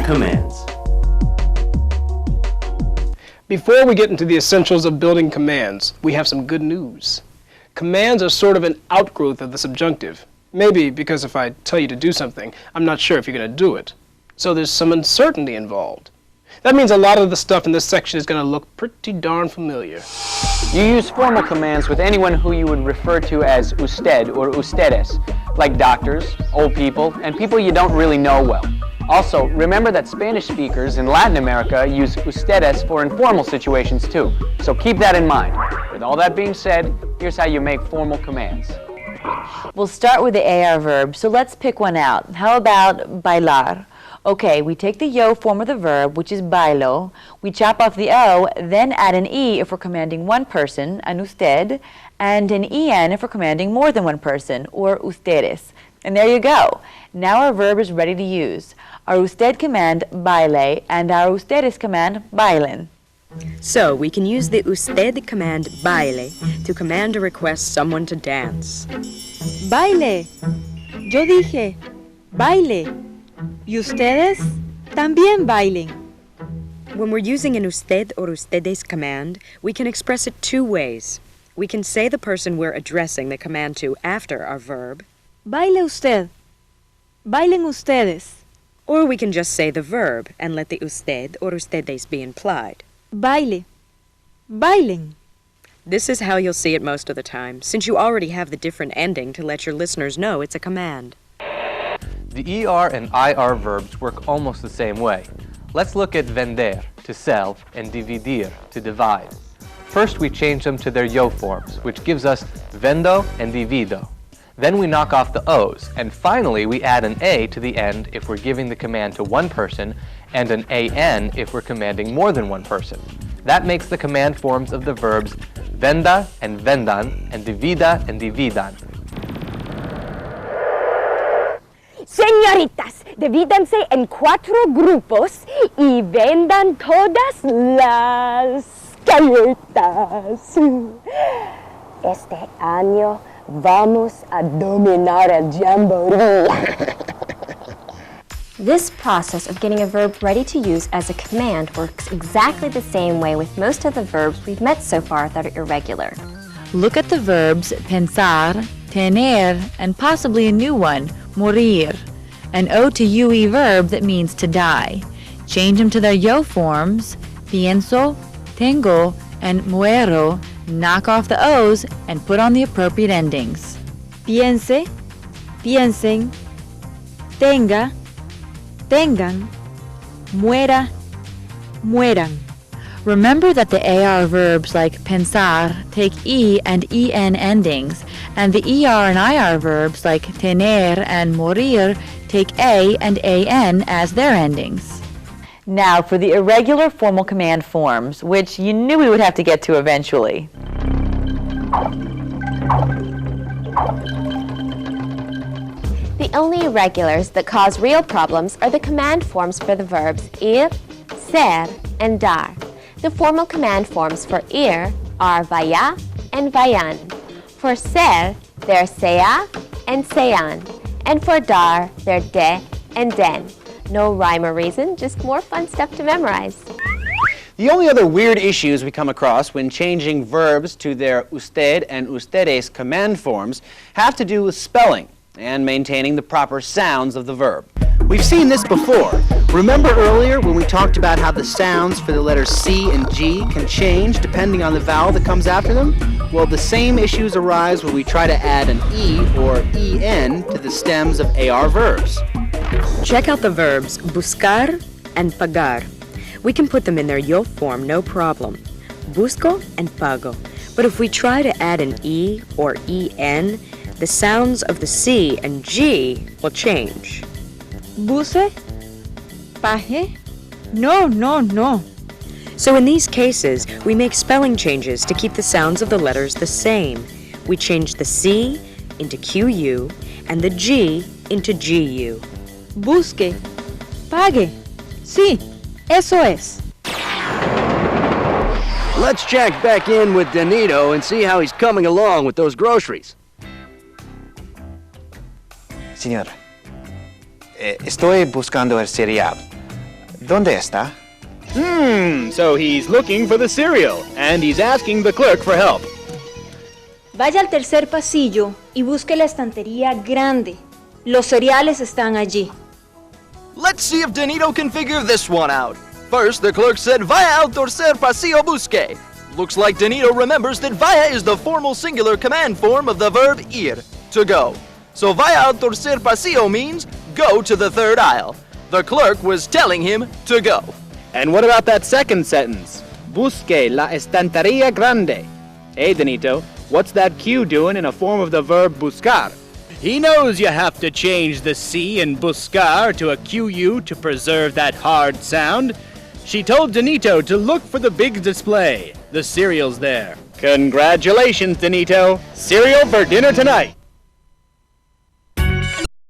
Building Commands. Before we get into the essentials of building commands, we have some good news. Commands are sort of an outgrowth of the subjunctive. Maybe because if I tell you to do something, I'm not sure if you're going to do it. So there's some uncertainty involved. That means a lot of the stuff in this section is going to look pretty darn familiar. You use formal commands with anyone who you would refer to as usted or ustedes, like doctors, old people, and people you don't really know well. Also, remember that Spanish speakers in Latin America use ustedes for informal situations too, so keep that in mind. With all that being said, here's how you make formal commands. We'll start with the AR verb, so let's pick one out. How about bailar? Okay, we take the yo form of the verb, which is bailo. We chop off the o, then add an e if we're commanding one person, an usted, and an en if we're commanding more than one person, or ustedes. And there you go. Now our verb is ready to use. Our usted command, baile, and our ustedes command, bailen. So we can use the usted command, baile, to command or request someone to dance. Baile. Yo dije, baile. Y ustedes también bailen. When we're using an usted or ustedes command, we can express it two ways. We can say the person we're addressing the command to after our verb. Baile usted. Bailen ustedes. Or we can just say the verb and let the usted or ustedes be implied. Baile. Bailen. This is how you'll see it most of the time, since you already have the different ending to let your listeners know it's a command. The ER and IR verbs work almost the same way. Let's look at vender, to sell, and dividir, to divide. First, we change them to their yo forms, which gives us vendo and divido. Then we knock off the O's, and finally we add an A to the end if we're giving the command to one person, and an AN if we're commanding more than one person. That makes the command forms of the verbs venda and vendan, and divida and dividan. Señoritas, divídanse en 4 grupos y vendan todas las galletas. Este año vamos a dominar el jamboree. This process of getting a verb ready to use as a command works exactly the same way with most of the verbs we've met so far that are irregular. Look at the verbs pensar, tener, and possibly a new one, morir, an O to UE verb that means to die. Change them to their yo forms, pienso, tengo, and muero, knock off the O's, and put on the appropriate endings. Piense, piensen, tenga, tengan, muera, mueran. Remember that the AR verbs like pensar take E and EN endings, and the ER and IR verbs like tener and morir take A and AN as their endings. Now for the irregular formal command forms, which you knew we would have to get to eventually. The only irregulars that cause real problems are the command forms for the verbs ir, ser, and dar. The formal command forms for ir are vaya and vayan. For ser, they're sea and sean. And for dar, they're de and den. No rhyme or reason, just more fun stuff to memorize. The only other weird issues we come across when changing verbs to their usted and ustedes command forms have to do with spelling and maintaining the proper sounds of the verb. We've seen this before. Remember earlier when we talked about how the sounds for the letters C and G can change depending on the vowel that comes after them? Well, the same issues arise when we try to add an E or EN to the stems of AR verbs. Check out the verbs buscar and pagar. We can put them in their yo form, no problem. Busco and pago. But if we try to add an E or EN, the sounds of the C and G will change. Buse, paje, no, no, no. So in these cases, we make spelling changes to keep the sounds of the letters the same. We change the C into QU and the G into GU. Busque, pague. Sí, eso es. Let's check back in with Danito and see how he's coming along with those groceries. Señor, estoy buscando el cereal. ¿Dónde está? So he's looking for the cereal, and he's asking the clerk for help. Vaya al tercer pasillo y busque la estantería grande. Los cereales están allí. Let's see if Danito can figure this one out. First, the clerk said, vaya al tercer pasillo busque. Looks like Danito remembers that vaya is the formal singular command form of the verb ir, to go. So vaya al tercer pasillo means go to the third aisle. The clerk was telling him to go. And what about that second sentence? Busque la estantería grande. Hey, Danito, what's that Q doing in a form of the verb buscar? He knows you have to change the C in buscar to a QU to preserve that hard sound. She told Danito to look for the big display. The cereal's there. Congratulations, Danito. Cereal for dinner tonight.